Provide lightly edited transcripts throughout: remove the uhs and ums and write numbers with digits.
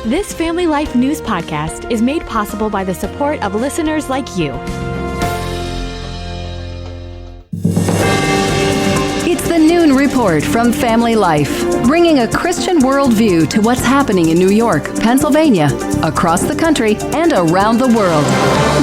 This Family Life News podcast is made possible by the support of listeners like you. It's the Noon Report from Family Life, bringing a Christian worldview to what's happening in New York, Pennsylvania, across the country, and around the world.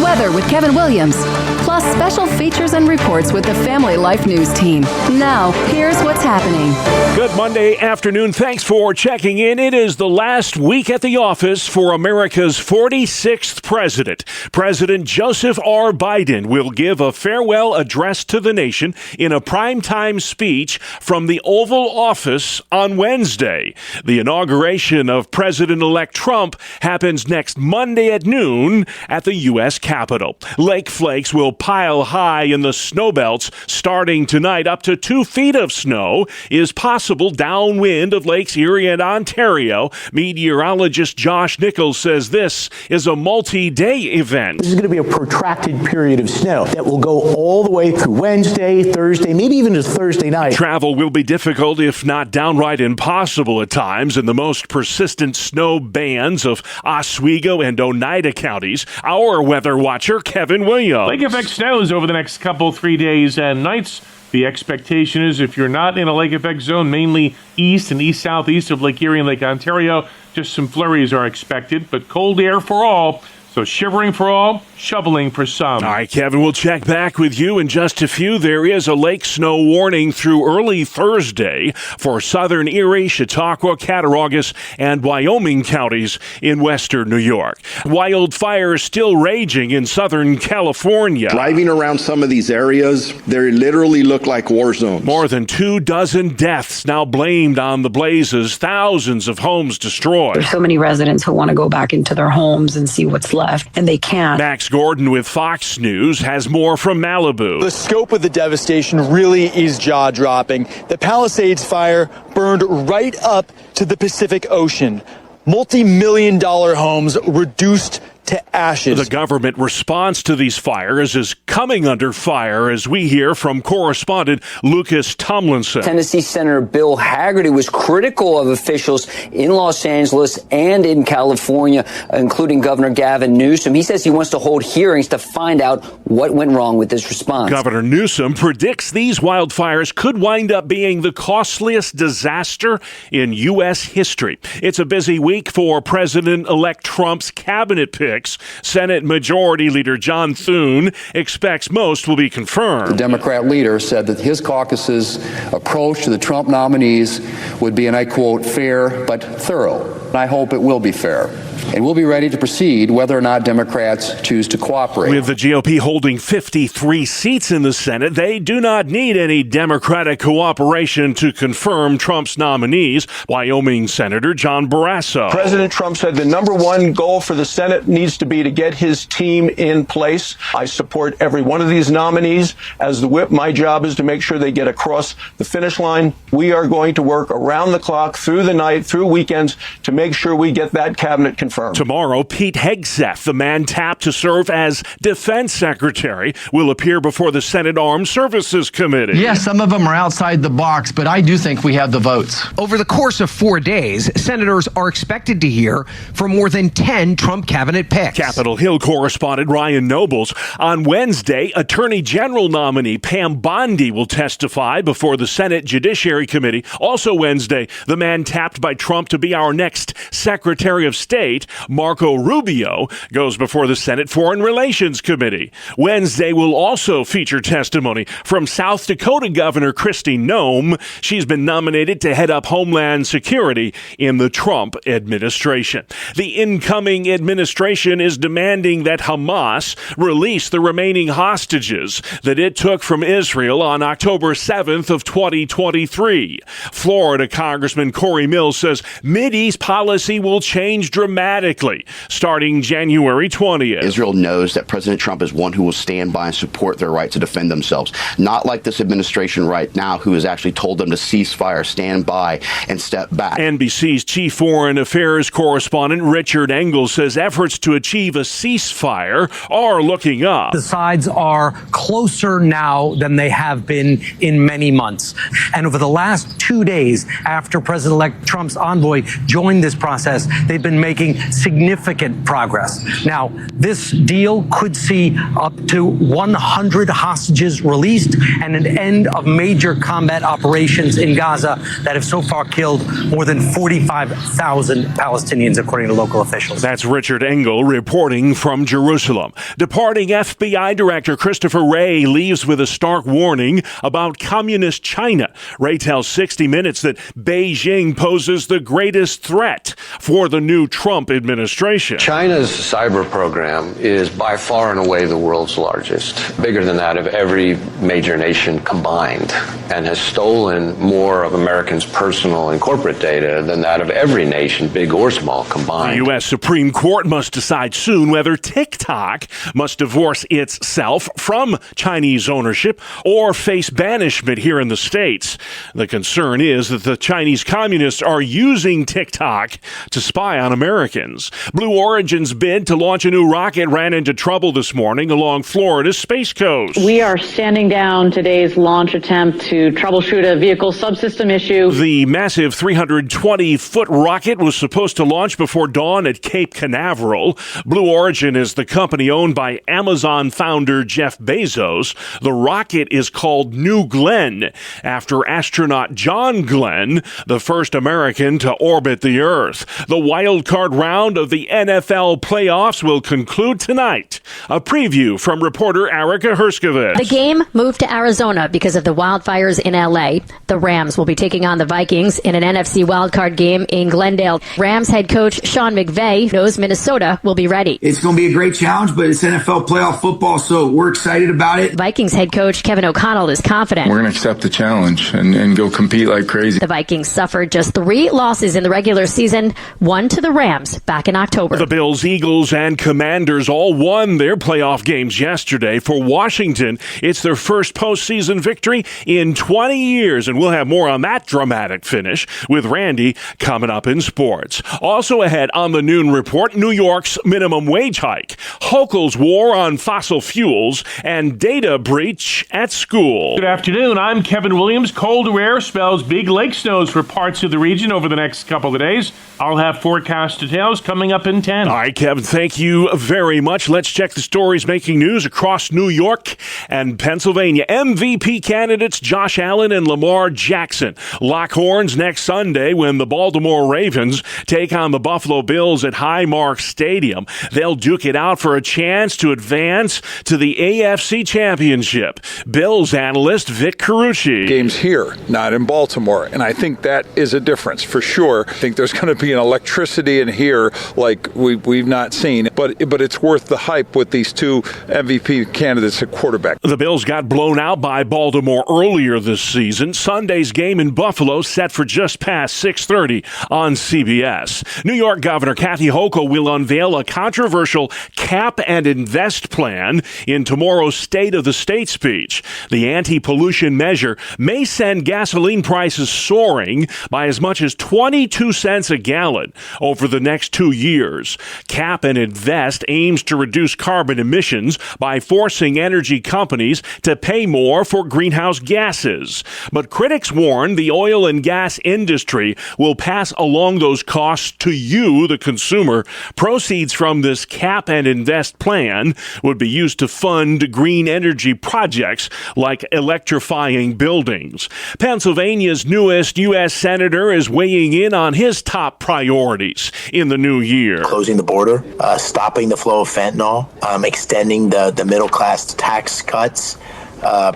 Weather with Kevin Williams, plus special features and reports with the Family Life News team. Now, here's what's happening. Good Monday afternoon. Thanks for checking in. It is the last week at the office for America's 46th president. President Joseph R. Biden will give a farewell address to the nation in a primetime speech from the Oval Office on Wednesday. The inauguration of President-elect Trump happens next Monday at noon at the U.S. Capitol. Lake flakes will pile high in the snow belts starting tonight. Up to 2 feet of snow is possible downwind of Lakes Erie and Ontario. Meteorologist Josh Nichols says this is a multi-day event. This is going to be a protracted period of snow that will go all the way through Wednesday, Thursday, maybe even to Thursday night. Travel will be difficult, if not downright impossible at times, in the most persistent snow bands of Oswego and Oneida counties. Our weather watcher, Kevin Williams. Lake effect snows over the next 3 days and nights. The expectation is if you're not in a lake effect zone, mainly east and east-southeast of Lake Erie and Lake Ontario, just some flurries are expected, but cold air for all. So shivering for all, shoveling for some. All right, Kevin, we'll check back with you in just a few. There is a lake snow warning through early Thursday for southern Erie, Chautauqua, Cattaraugus, and Wyoming counties in western New York. Wildfires still raging in southern California. Driving around some of these areas, they literally look like war zones. More than 24 deaths now blamed on the blazes, thousands of homes destroyed. There's so many residents who want to go back into their homes and see what's left, and they can't. Max Gordon with Fox News has more from Malibu. The scope of the devastation really is jaw-dropping. The Palisades fire burned right up to the Pacific Ocean. Multi-million-dollar homes reduced to ashes. The government response to these fires is coming under fire, as we hear from correspondent Lucas Tomlinson. Tennessee Senator Bill Hagerty was critical of officials in Los Angeles and in California, including Governor Gavin Newsom. He says he wants to hold hearings to find out what went wrong with this response. Governor Newsom predicts these wildfires could wind up being the costliest disaster in U.S. history. It's a busy week for President-elect Trump's cabinet pick. Senate Majority Leader John Thune expects most will be confirmed. The Democrat leader said that his caucus's approach to the Trump nominees would be, and I quote, fair but thorough. And I hope it will be fair. And we'll be ready to proceed whether or not Democrats choose to cooperate. With the GOP holding 53 seats in the Senate, they do not need any Democratic cooperation to confirm Trump's nominees. Wyoming Senator John Barrasso. President Trump said the number one goal for the Senate needs to be to get his team in place. I support every one of these nominees. As the whip, my job is to make sure they get across the finish line. We are going to work around the clock, through the night, through weekends, to make sure we get that cabinet confirmed. Tomorrow, Pete Hegseth, the man tapped to serve as Defense Secretary, will appear before the Senate Armed Services Committee. Yes, some of them are outside the box, but I do think we have the votes. Over the course of 4 days, senators are expected to hear from more than 10 Trump cabinet picks. Capitol Hill correspondent Ryan Nobles. On Wednesday, Attorney General nominee Pam Bondi will testify before the Senate Judiciary Committee. Also Wednesday, the man tapped by Trump to be our next Secretary of State, Marco Rubio, goes before the Senate Foreign Relations Committee. Wednesday will also feature testimony from South Dakota Governor Kristi Noem. She's been nominated to head up Homeland Security in the Trump administration. The incoming administration is demanding that Hamas release the remaining hostages that it took from Israel on October 7th of 2023. Florida Congressman Corey Mills says Mideast policy will change dramatically starting January 20th. Israel knows that President Trump is one who will stand by and support their right to defend themselves. Not like this administration right now, who has actually told them to cease fire, stand by, and step back. NBC's chief foreign affairs correspondent Richard Engel says efforts to to achieve a ceasefire are looking up. The sides are closer now than they have been in many months. And over the last 2 days after President-elect Trump's envoy joined this process, they've been making significant progress. Now, this deal could see up to 100 hostages released and an end of major combat operations in Gaza that have so far killed more than 45,000 Palestinians, according to local officials. That's Richard Engel reporting from Jerusalem. Departing FBI Director Christopher Wray leaves with a stark warning about communist China. Wray tells 60 Minutes that Beijing poses the greatest threat for the new Trump administration. China's cyber program is by far and away the world's largest, bigger than that of every major nation combined, and has stolen more of Americans' personal and corporate data than that of every nation, big or small, combined. The U.S. Supreme Court must decide soon whether TikTok must divorce itself from Chinese ownership or face banishment here in the States. The concern is that the Chinese communists are using TikTok to spy on Americans. Blue Origin's bid to launch a new rocket ran into trouble this morning along Florida's Space Coast. We are standing down today's launch attempt to troubleshoot a vehicle subsystem issue. The massive 320-foot rocket was supposed to launch before dawn at Cape Canaveral. Blue Origin is the company owned by Amazon founder Jeff Bezos. The rocket is called New Glenn, after astronaut John Glenn, the first American to orbit the Earth. The wild card round of the NFL playoffs will conclude tonight. A preview from reporter Erica Herskovitz. The game moved to Arizona because of the wildfires in L.A. The Rams will be taking on the Vikings in an NFC wildcard game in Glendale. Rams head coach Sean McVay knows Minnesota will be ready. It's going to be a great challenge, but it's NFL playoff football, so we're excited about it. Vikings head coach Kevin O'Connell is confident. We're going to accept the challenge and go compete like crazy. The Vikings suffered just 3 losses in the regular season, 1 to the Rams back in October. The Bills, Eagles, and Commanders all won their playoff games yesterday. For Washington, it's their first postseason victory in 20 years, and we'll have more on that dramatic finish with Randy coming up in sports. Also ahead on the Noon Report, New York's minimum wage hike, Hochul's war on fossil fuels, and data breach at school. Good afternoon. I'm Kevin Williams. Cold air spells big lake snows for parts of the region over the next couple of days. I'll have forecast details coming up in 10. All right, Kevin, thank you very much. Let's check the stories making news across New York and Pennsylvania. MVP candidates Josh Allen and Lamar Jackson lock horns next Sunday when the Baltimore Ravens take on the Buffalo Bills at Highmark Stadium. They'll duke it out for a chance to advance to the AFC Championship. Bills analyst Vic Carucci. Game's here, not in Baltimore, and I think that is a difference for sure. I think there's going to be an electricity in here like we've not seen, but it's worth the hype with these two MVP candidates at quarterback. The Bills got blown out by Baltimore earlier this season. Sunday's game in Buffalo set for just past 6:30 on CBS. New York Governor Kathy Hochul will unveil a controversial cap and invest plan in tomorrow's State of the State speech. The anti-pollution measure may send gasoline prices soaring by as much as 22 cents a gallon over the next 2 years. Cap and invest aims to reduce carbon emissions by forcing energy companies to pay more for greenhouse gases. But critics warn the oil and gas industry will pass along those costs to you, the consumer. Proceeds from this cap and invest plan would be used to fund green energy projects like electrifying buildings. Pennsylvania's newest U.S. Senator is weighing in on his top priorities in the new year. Closing the border, stopping the flow of fentanyl, extending the middle class tax cuts,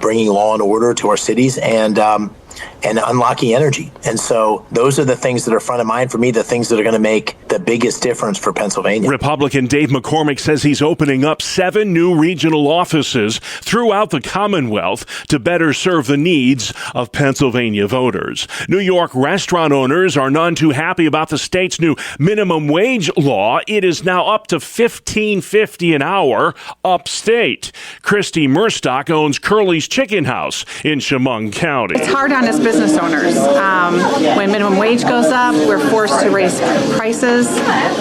bringing law and order to our cities, and unlocking energy. And so those are the things that are front of mind for me, the things that are going to make the biggest difference for Pennsylvania. Republican Dave McCormick says he's opening up 7 new regional offices throughout the Commonwealth to better serve the needs of Pennsylvania voters. New York restaurant owners are none too happy about the state's new minimum wage law. It is now up to $15.50 an hour upstate. Christy Murstock owns Curly's Chicken House in Chemung County. It's hard on us, but business owners. When minimum wage goes up, we're forced to raise prices.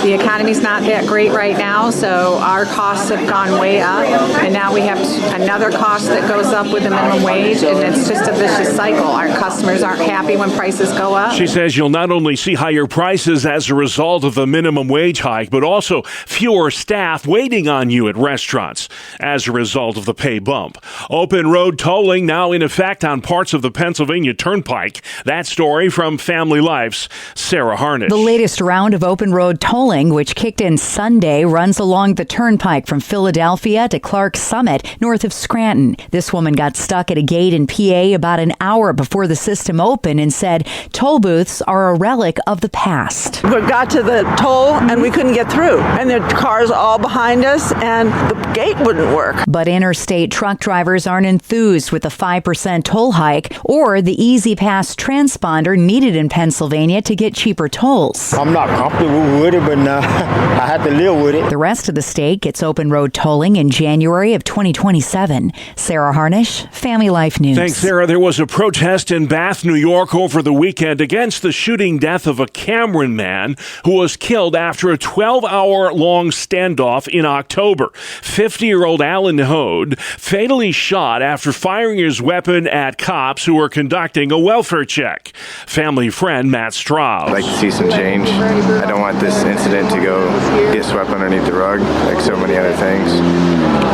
The economy's not that great right now, so our costs have gone way up, and now we have another cost that goes up with the minimum wage, and it's just a vicious cycle. Our customers aren't happy when prices go up. She says you'll not only see higher prices as a result of the minimum wage hike, but also fewer staff waiting on you at restaurants as a result of the pay bump. Open road tolling now in effect on parts of the Pennsylvania Turnpike. That story from Family Life's Sarah Harnish. The latest round of open road tolling, which kicked in Sunday, runs along the Turnpike from Philadelphia to Clark Summit, north of Scranton. This woman got stuck at a gate in PA about an hour before the system opened and said toll booths are a relic of the past. We got to the toll and we couldn't get through, and there are cars all behind us and the gate wouldn't work. But interstate truck drivers aren't enthused with the 5% toll hike or the Easy Pass transponder needed in Pennsylvania to get cheaper tolls. I'm not comfortable with it, but now I have to live with it. The rest of the state gets open road tolling in January of 2027. Sarah Harnish, Family Life News. Thanks, Sarah. There was a protest in Bath, New York over the weekend against the shooting death of a Cameron man who was killed after a 12-hour-long standoff in October. 50-year-old Alan Hode fatally shot after firing his weapon at cops who were conducting a welfare check. Family friend Matt Straub. I'd like to see some change. I don't want this incident to go get swept underneath the rug like so many other things.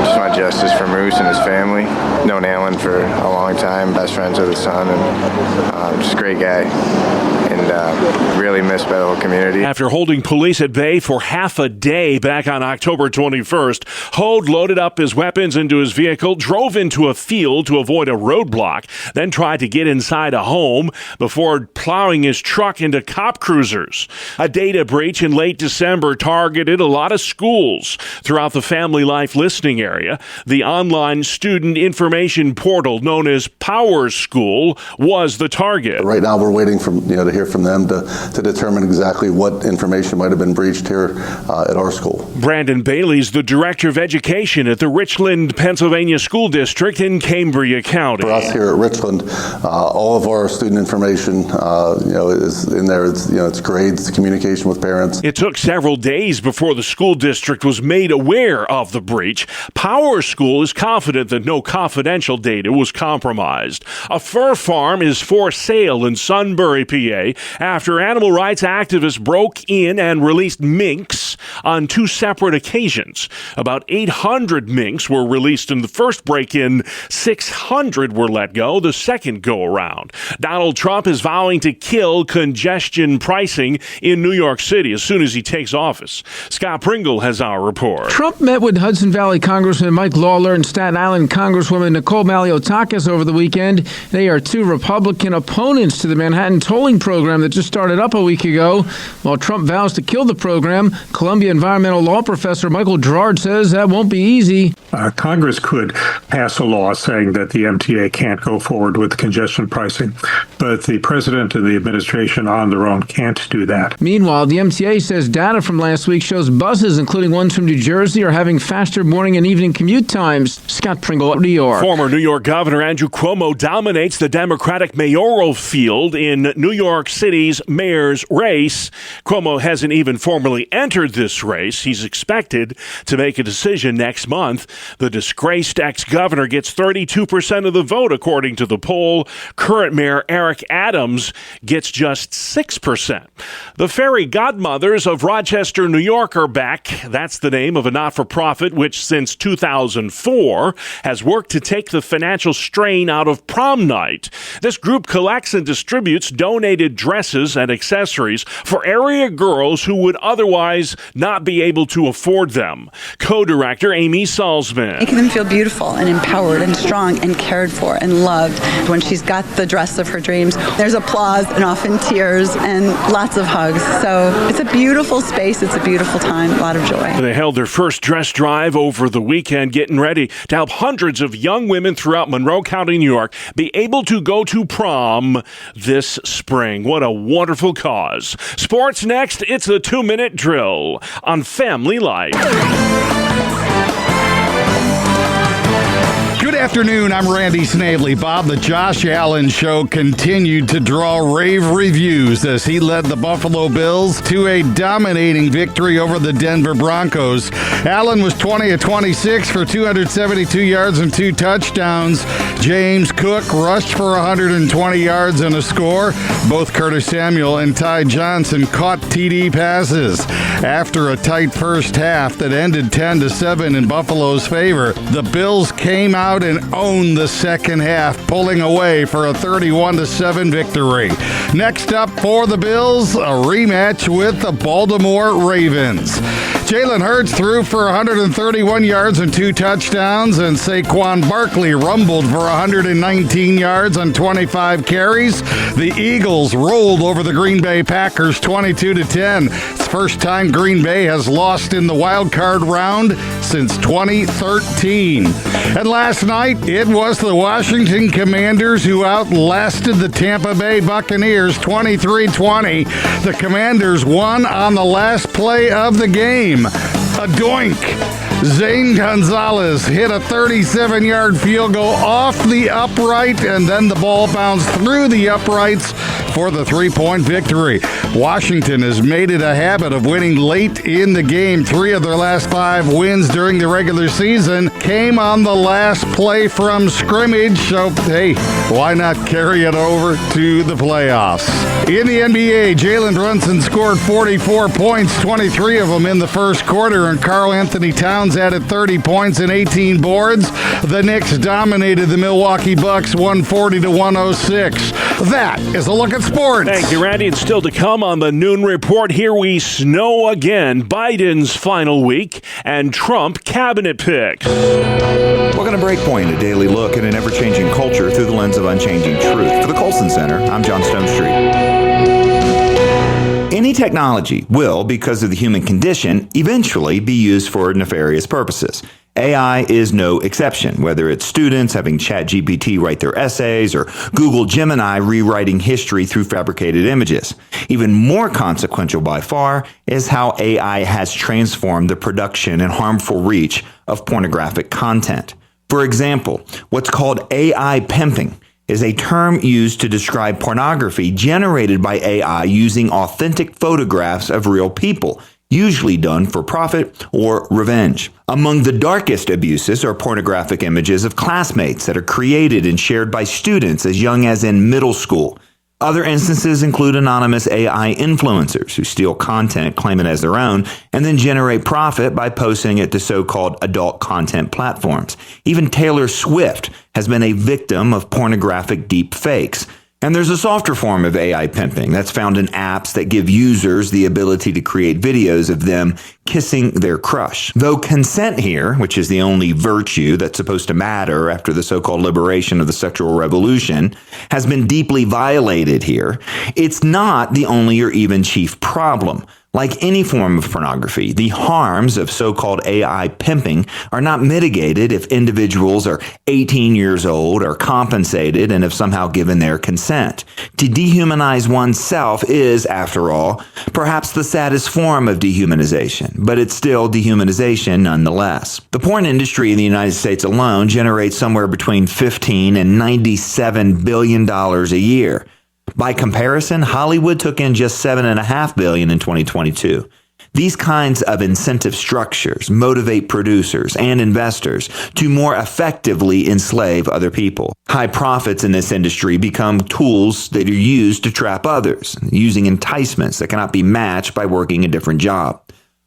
Just want justice for Moose and his family. Known Alan for a long time, best friends with his son, and just a great guy. And really missed by the whole community. After holding police at bay for half a day back on October 21st, Hode loaded up his weapons into his vehicle, drove into a field to avoid a roadblock, then tried to get inside a home before plowing his truck into cop cruisers. A data breach in late December targeted a lot of schools throughout the Family Life listening area. The online student information portal known as PowerSchool was the target. Right now we're waiting to hear from them to determine exactly what information might have been breached here at our school. Brandon Bailey's the director of education at the Richland, Pennsylvania School District in Cambria County. For us here at Richland, all of our student information, is in there. It's grades, communication with parents. It took several days before the school district was made aware of the breach. PowerSchool is confident that no confidential data was compromised. A fur farm is for sale in Sunbury, PA, after animal rights activists broke in and released minks on two separate occasions. About 800 minks were released in the first break-in. 600 were let go the second go-around. Donald Trump is vowing to kill congestion pricing in New York City as soon as he takes office. Scott Pringle has our report. Trump met with Hudson Valley Congressman Mike Lawler and Staten Island Congresswoman Nicole Maliotakis over the weekend. They are two Republican opponents to the Manhattan tolling program that just started up a week ago. While Trump vows to kill the program, Columbia environmental law professor Michael Gerard says that won't be easy. Congress could pass a law saying that the MTA can't go forward with congestion pricing, but the president and the administration on their own can't do that. Meanwhile, the MTA says data from last week shows buses, including ones from New Jersey, are having faster morning and evening commute times. Scott Pringle, New York. Former New York Governor Andrew Cuomo dominates the Democratic mayoral field in New York City's mayor's race. Cuomo hasn't even formally entered this race. He's expected to make a decision next month. The disgraced ex-governor gets 32% of the vote, according to the poll. Current Mayor Eric Adams gets just 6%. The Fairy Godmothers of Rochester, New York are back. That's the name of a not-for-profit which, since 2004, has worked to take the financial strain out of prom night. This group collects and distributes donated dresses and accessories for area girls who would otherwise not be able to afford them. Co-director Amy Salzman. Making them feel beautiful and empowered and strong and cared for and loved. When she's got the dress of her dreams, there's applause and often tears and lots of hugs. So it's a beautiful space. It's a beautiful time. A lot of joy. They held their first dress drive over the weekend, getting ready to help hundreds of young women throughout Monroe County, New York, be able to go to prom this spring. What a wonderful cause. Sports next. It's a 2-minute drill on Family Life. Good afternoon, I'm Randy Snavely. Bob, the Josh Allen Show continued to draw rave reviews as he led the Buffalo Bills to a dominating victory over the Denver Broncos. Allen was 20 of 26 for 272 yards and 2 touchdowns. James Cook rushed for 120 yards and a score. Both Curtis Samuel and Ty Johnson caught TD passes. After a tight first half that ended 10-7 in Buffalo's favor, the Bills came out and owned the second half, pulling away for a 31-7 victory. Next up for the Bills, a rematch with the Baltimore Ravens. Jalen Hurts threw for 131 yards and 2 touchdowns, and Saquon Barkley rumbled for 119 yards on 25 carries. The Eagles rolled over the Green Bay Packers 22-10. It's the first time Green Bay has lost in the wild card round since 2013. And last night, it was the Washington Commanders who outlasted the Tampa Bay Buccaneers 23-20. The Commanders won on the last play of the game. A doink. Zane Gonzalez hit a 37-yard field goal off the upright, and then the ball bounced through the uprights for the 3-point victory. Washington has made it a habit of winning late in the game. 3 of their last 5 wins during the regular season came on the last play from scrimmage, so hey, why not carry it over to the playoffs? In the NBA, Jalen Brunson scored 44 points, 23 of them in the first quarter, and Karl Anthony Towns added 30 points and 18 boards. The Knicks dominated the Milwaukee Bucks 140-106. That is a look at sports. Thank you, Randy. And still to come on the Noon Report, here we snow again. Biden's final week and Trump cabinet picks. Welcome to Breakpoint, a daily look at an ever-changing culture through the lens of unchanging truth. For the Colson Center, I'm John Stonestreet. Any technology will, because of the human condition, eventually be used for nefarious purposes. AI is no exception, whether it's students having ChatGPT write their essays or Google Gemini rewriting history through fabricated images. Even more consequential by far is how AI has transformed the production and harmful reach of pornographic content. For example, what's called AI pimping is a term used to describe pornography generated by AI using authentic photographs of real people, usually done for profit or revenge. Among the darkest abuses are pornographic images of classmates that are created and shared by students as young as in middle school. Other instances include anonymous AI influencers who steal content, claim it as their own, and then generate profit by posting it to so-called adult content platforms. Even Taylor Swift has been a victim of pornographic deep fakes. And there's a softer form of AI pimping that's found in apps that give users the ability to create videos of them kissing their crush. Though consent here, which is the only virtue that's supposed to matter after the so-called liberation of the sexual revolution, has been deeply violated here, it's not the only or even chief problem. Like any form of pornography, the harms of so-called AI pimping are not mitigated if individuals are 18 years old, are compensated, and have somehow given their consent. To dehumanize oneself is, after all, perhaps the saddest form of dehumanization, but it's still dehumanization nonetheless. The porn industry in the United States alone generates somewhere between $15 and $97 billion a year. By comparison, Hollywood took in just $7.5 billion in 2022. These kinds of incentive structures motivate producers and investors to more effectively enslave other people. High profits in this industry become tools that are used to trap others, using enticements that cannot be matched by working a different job.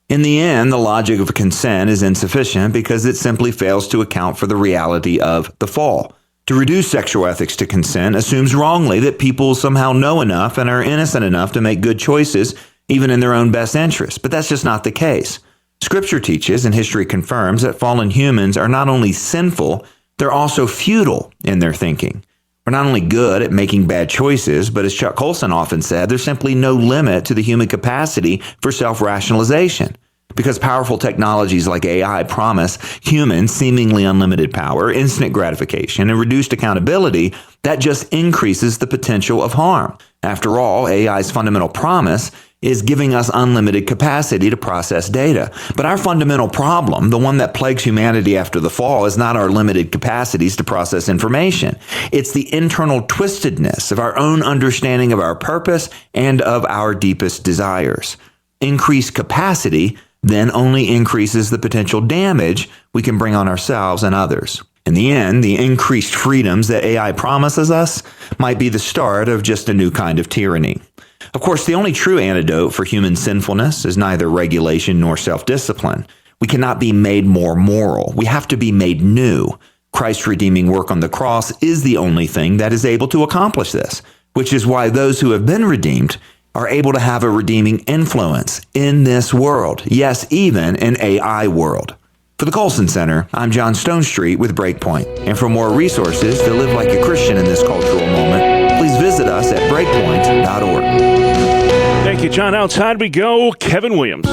In the end, the logic of consent is insufficient because it simply fails to account for the reality of the fall. To reduce sexual ethics to consent assumes wrongly that people somehow know enough and are innocent enough to make good choices, even in their own best interest. But that's just not the case. Scripture teaches, and history confirms, that fallen humans are not only sinful, they're also futile in their thinking. We're not only good at making bad choices, but as Chuck Colson often said, there's simply no limit to the human capacity for self-rationalization. Because powerful technologies like AI promise humans seemingly unlimited power, instant gratification, and reduced accountability, that just increases the potential of harm. After all, AI's fundamental promise is giving us unlimited capacity to process data. But our fundamental problem, the one that plagues humanity after the fall, is not our limited capacities to process information. It's the internal twistedness of our own understanding of our purpose and of our deepest desires. Increased capacity then only increases the potential damage we can bring on ourselves and others. In the end, the increased freedoms that AI promises us might be the start of just a new kind of tyranny. Of course, the only true antidote for human sinfulness is neither regulation nor self-discipline. We cannot be made more moral. We have to be made new. Christ's redeeming work on the cross is the only thing that is able to accomplish this, which is why those who have been redeemed are able to have a redeeming influence in this world. Yes, even an AI world. For the Colson Center, I'm John Stonestreet with Breakpoint. And for more resources to live like a Christian in this cultural moment, please visit us at breakpoint.org. Thank you, John. Outside we go, Kevin Williams.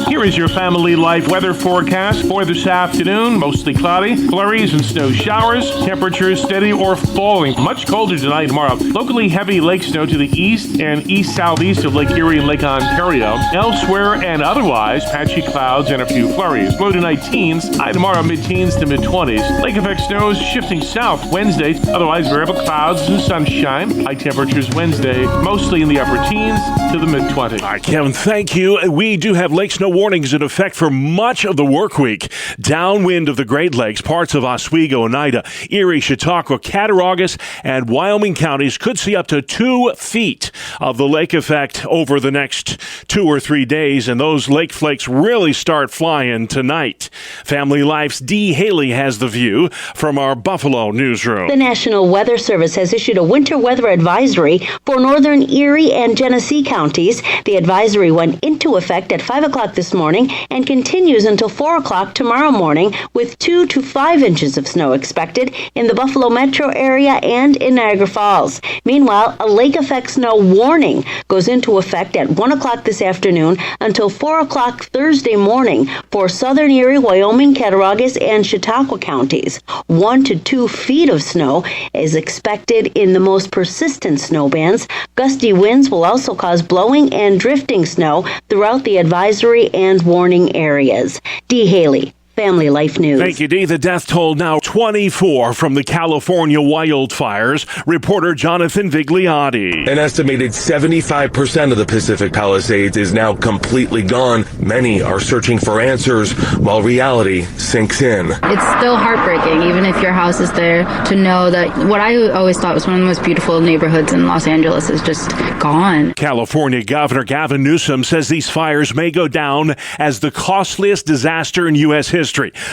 Here is your Family Life weather forecast for this afternoon. Mostly cloudy, flurries and snow showers. Temperatures steady or falling. Much colder tonight and tomorrow. Locally heavy lake snow to the east and east-southeast of Lake Erie and Lake Ontario. Elsewhere and otherwise, patchy clouds and a few flurries. Low tonight teens. High tomorrow mid-teens to mid-20s. Lake effect snows shifting south Wednesday. Otherwise variable clouds and sunshine. High temperatures Wednesday, mostly in the upper teens to the mid-20s. All right, Kevin, thank you. We do have lake snow warnings in effect for much of the work week. Downwind of the Great Lakes, parts of Oswego, Oneida, Erie, Chautauqua, Cattaraugus, and Wyoming counties could see up to 2 feet of the lake effect over the next 2 or 3 days, and those lake flakes really start flying tonight. Family Life's Dee Haley has the view from our Buffalo newsroom. The National Weather Service has issued a winter weather advisory for northern Erie and Genesee counties. The advisory went into effect at 5 o'clock this morning and continues until 4 o'clock tomorrow morning, with 2 to 5 inches of snow expected in the Buffalo metro area and in Niagara Falls. Meanwhile, a lake effect snow warning goes into effect at 1 o'clock this afternoon until 4 o'clock Thursday morning for southern Erie, Wyoming, Cattaraugus, and Chautauqua counties. 1 to 2 feet of snow is expected in the most persistent snow bands. Gusty winds will also cause blowing and drifting snow throughout the advisory and warning areas. Dee Haley, Family Life News. Thank you, Dee. The death toll now 24 from the California wildfires. Reporter Jonathan Vigliotti. An estimated 75% of the Pacific Palisades is now completely gone. Many are searching for answers while reality sinks in. It's still heartbreaking, even if your house is there, to know that what I always thought was one of the most beautiful neighborhoods in Los Angeles is just gone. California Governor Gavin Newsom says these fires may go down as the costliest disaster in U.S. history.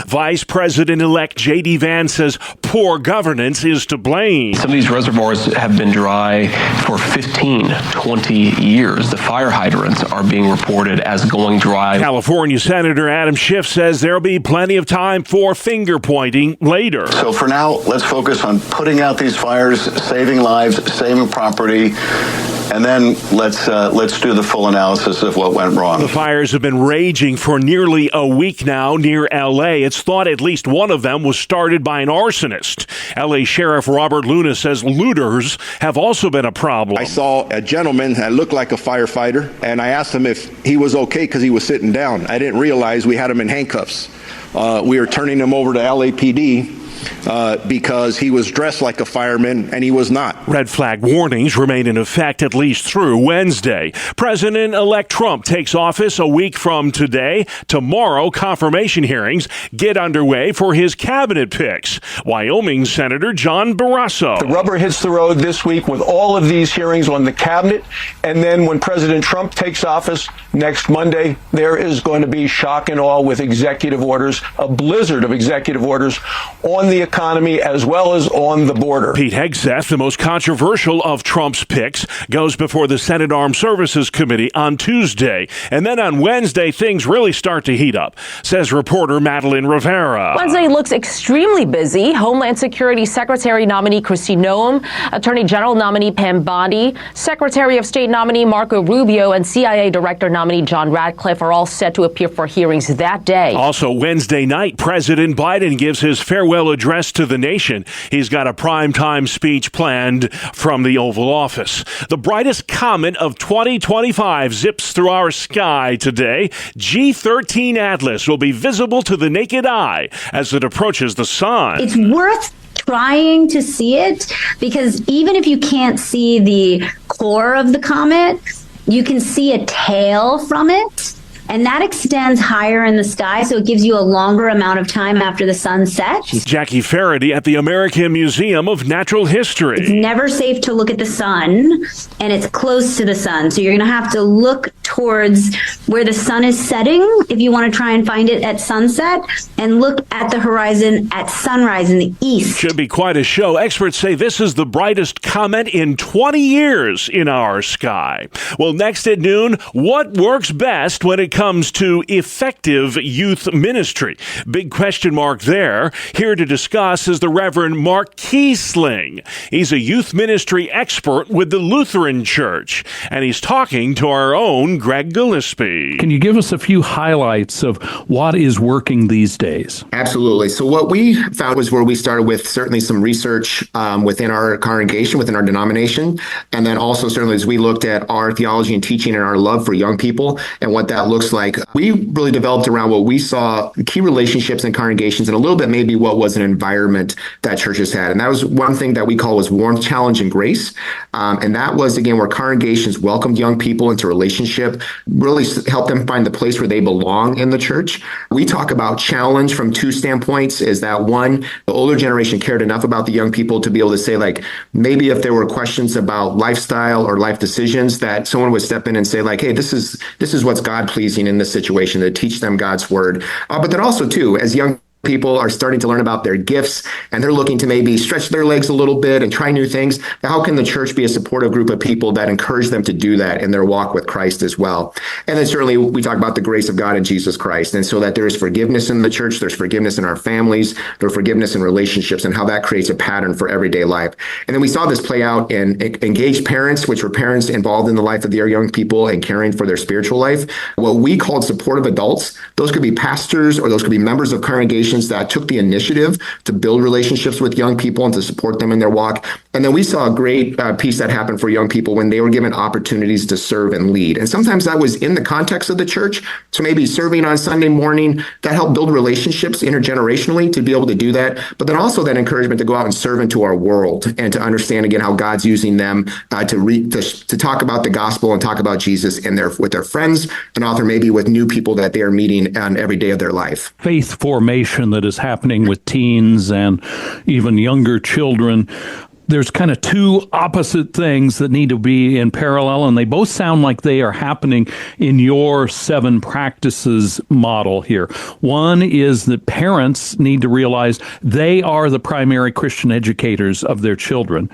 Vice President-elect J.D. Vance says poor governance is to blame. Some of these reservoirs have been dry for 15, 20 years. The fire hydrants are being reported as going dry. California Senator Adam Schiff says there'll be plenty of time for finger-pointing later. So for now, let's focus on putting out these fires, saving lives, saving property, and then let's do the full analysis of what went wrong. The fires have been raging for nearly a week now near L.A. It's thought at least one of them was started by an arsonist. L.A. Sheriff Robert Luna says looters have also been a problem. I saw a gentleman that looked like a firefighter, and I asked him if he was okay because he was sitting down. I didn't realize we had him in handcuffs. We were turning him over to LAPD. Because he was dressed like a fireman and he was not. Red flag warnings remain in effect at least through Wednesday. President-elect Trump takes office a week from today. Tomorrow, confirmation hearings get underway for his cabinet picks. Wyoming Senator John Barrasso. The rubber hits the road this week with all of these hearings on the cabinet. And then when President Trump takes office next Monday, there is going to be shock and awe with executive orders, a blizzard of executive orders on the economy as well as on the border. Pete Hegseth, the most controversial of Trump's picks, goes before the Senate Armed Services Committee on Tuesday. And then on Wednesday, things really start to heat up, says reporter Madeline Rivera. Wednesday looks extremely busy. Homeland Security Secretary nominee Kristi Noem, Attorney General nominee Pam Bondi, Secretary of State nominee Marco Rubio, and CIA Director nominee John Ratcliffe are all set to appear for hearings that day. Also Wednesday night, President Biden gives his farewell address address to the nation. He's got a primetime speech planned from the Oval Office. The brightest comet of 2025 zips through our sky today. G13 Atlas will be visible to the naked eye as it approaches the sun. It's worth trying to see it because even if you can't see the core of the comet, you can see a tail from it. And that extends higher in the sky, so it gives you a longer amount of time after the sun sets. Jackie Faraday at the American Museum of Natural History. It's never safe to look at the sun, and it's close to the sun. So you're going to have to look towards where the sun is setting if you want to try and find it at sunset, and look at the horizon at sunrise in the east. Should be quite a show. Experts say this is the brightest comet in 20 years in our sky. Well, next at noon, what works best when it comes to effective youth ministry? Big question mark there. Here to discuss is the Reverend Mark Kiesling. He's a youth ministry expert with the Lutheran Church, and he's talking to our own Greg Gillespie. Can you give us a few highlights of what is working these days? Absolutely. So what we found was where we started with certainly some research within our congregation, within our denomination, and then also certainly as we looked at our theology and teaching and our love for young people and what that looks like, we really developed around what we saw key relationships in congregations and a little bit maybe what was an environment that churches had. And that was one thing that we call was warmth, challenge, and grace. And that was, again, where congregations welcomed young people into relationship, really helped them find the place where they belong in the church. We talk about challenge from two standpoints, is that one, the older generation cared enough about the young people to be able to say, like, maybe if there were questions about lifestyle or life decisions, that someone would step in and say, like, hey, this is what's God pleasing in this situation, to teach them God's word. But then also, too, as young people are starting to learn about their gifts and they're looking to maybe stretch their legs a little bit and try new things, how can the church be a supportive group of people that encourage them to do that in their walk with Christ as well? And then certainly we talk about the grace of God in Jesus Christ, and so that there is forgiveness in the church, there's forgiveness in our families, there's forgiveness in relationships, and how that creates a pattern for everyday life. And then we saw this play out in engaged parents, which were parents involved in the life of their young people and caring for their spiritual life. What we called supportive adults, those could be pastors or those could be members of congregations that took the initiative to build relationships with young people and to support them in their walk. And then we saw a great piece that happened for young people when they were given opportunities to serve and lead. And sometimes that was in the context of the church. So maybe serving on Sunday morning, that helped build relationships intergenerationally to be able to do that. But then also that encouragement to go out and serve into our world and to understand, again, how God's using them to talk about the gospel and talk about Jesus with their friends and also maybe with new people that they are meeting on every day of their life. Faith formation that is happening with teens and even younger children. There's kind of two opposite things that need to be in parallel, and they both sound like they are happening in your 7 practices model here. One is that parents need to realize they are the primary Christian educators of their children.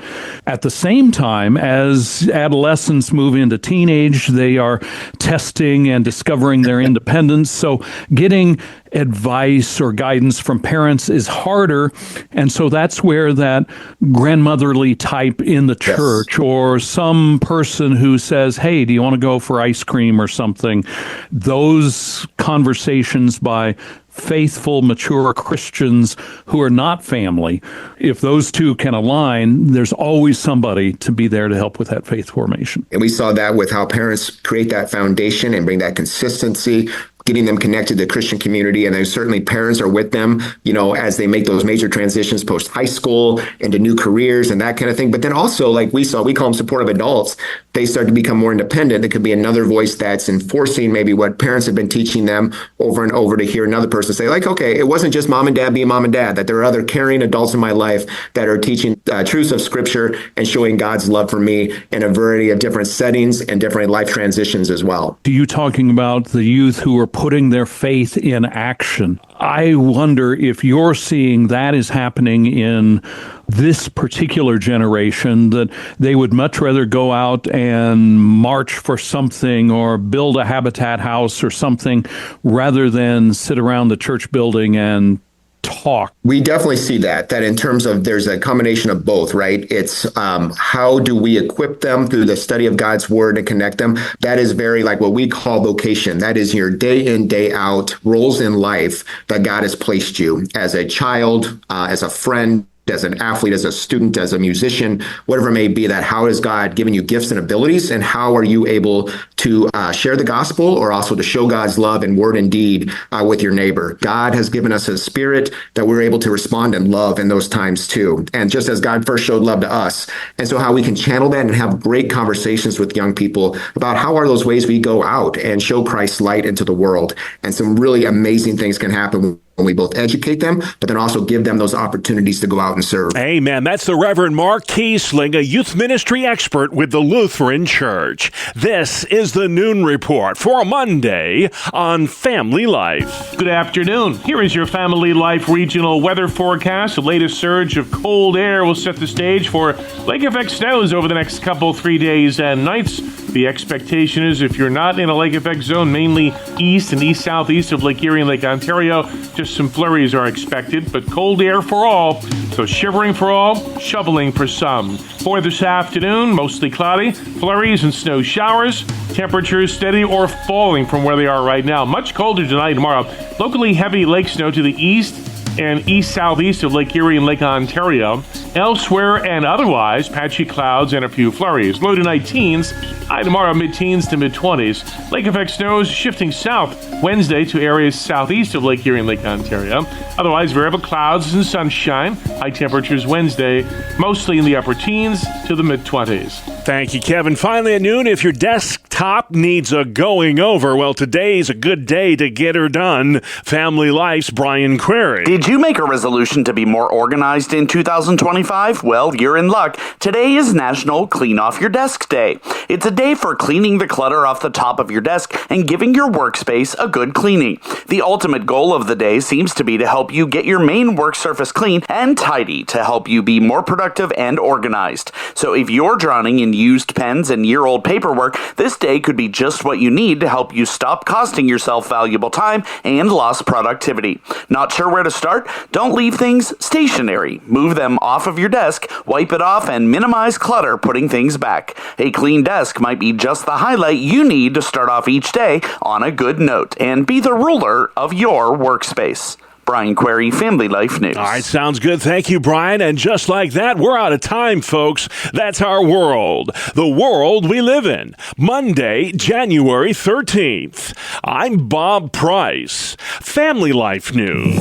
At the same time, as adolescents move into teenage, they are testing and discovering their independence. So getting advice or guidance from parents is harder, and so that's where that grandmotherly type in the church or some person who says, hey, do you want to go for ice cream or something, those conversations by faithful, mature Christians who are not family, if those two can align, there's always somebody to be there to help with that faith formation. And we saw that with how parents create that foundation and bring that consistency, getting them connected to the Christian community. And then certainly parents are with them, as they make those major transitions post high school into new careers and that kind of thing. But then also, like we call them supportive adults, they start to become more independent. There could be another voice that's enforcing maybe what parents have been teaching them over and over, to hear another person say, like, okay, it wasn't just mom and dad being mom and dad, that there are other caring adults in my life that are teaching truths of Scripture and showing God's love for me in a variety of different settings and different life transitions as well. Are you talking about the youth who are putting their faith in action? I wonder if you're seeing that is happening in this particular generation, that they would much rather go out and march for something or build a habitat house or something rather than sit around the church building and talk? We definitely see that in terms of there's a combination of both, right? It's how do we equip them through the study of God's word and connect them? That is very like what we call vocation. That is your day in, day out roles in life that God has placed you as a child, as a friend, as an athlete, as a student, as a musician, whatever it may be, that how has God given you gifts and abilities, and how are you able to share the gospel or also to show God's love in word and deed with your neighbor. God has given us a spirit that we're able to respond in love in those times too. And just as God first showed love to us. And so how we can channel that and have great conversations with young people about how are those ways we go out and show Christ's light into the world. And some really amazing things can happen when we both educate them, but then also give them those opportunities to go out and serve. Amen. That's the Reverend Mark Kiesling, a youth ministry expert with the Lutheran Church. This is the Noon Report for Monday on Family Life. Good afternoon. Here is your Family Life regional weather forecast. The latest surge of cold air will set the stage for lake effect snows over the next 3 days and nights. The expectation is if you're not in a lake effect zone, mainly east and east-southeast of Lake Erie and Lake Ontario, just some flurries are expected, but cold air for all. So shivering for all, shoveling for some. For this afternoon, mostly cloudy, flurries and snow showers. Temperatures steady or falling from where they are right now. Much colder tonight and tomorrow. Locally heavy lake snow to the east and east-southeast of Lake Erie and Lake Ontario. Elsewhere and otherwise, patchy clouds and a few flurries. Low tonight teens, high tomorrow mid-teens to mid-20s. Lake effect snows shifting south Wednesday to areas southeast of Lake Erie and Lake Ontario. Otherwise, variable clouds and sunshine. High temperatures Wednesday, mostly in the upper teens to the mid-20s. Thank you, Kevin. Finally at noon, if your desktop needs a going over, well, today's a good day to get her done. Family Life's Brian Query. Did you make a resolution to be more organized in 2025? Well, you're in luck. Today is National Clean Off Your Desk Day. It's a day for cleaning the clutter off the top of your desk and giving your workspace a good cleaning. The ultimate goal of the day seems to be to help you get your main work surface clean and tidy to help you be more productive and organized. So if you're drowning in used pens and year-old paperwork, this day could be just what you need to help you stop costing yourself valuable time and lost productivity. Not sure where to start? Don't leave things stationary. Move them off of your desk, wipe it off, and minimize clutter putting things back. A clean desk might be just the highlight you need to start off each day on a good note and be the ruler of your workspace. Brian Query, Family Life News. All right, sounds good. Thank you, Brian. And just like that, we're out of time, folks. That's our world, the world we live in. Monday, January 13th. I'm Bob Price, Family Life News.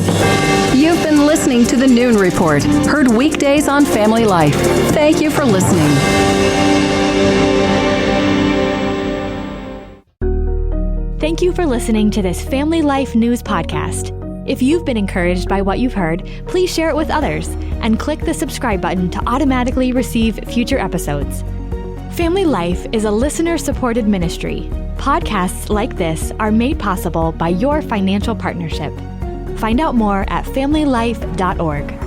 You've been listening to the Noon Report, heard weekdays on Family Life. Thank you for listening. Thank you for listening to this Family Life News podcast. If you've been encouraged by what you've heard, please share it with others and click the subscribe button to automatically receive future episodes. Family Life is a listener-supported ministry. Podcasts like this are made possible by your financial partnership. Find out more at familylife.org.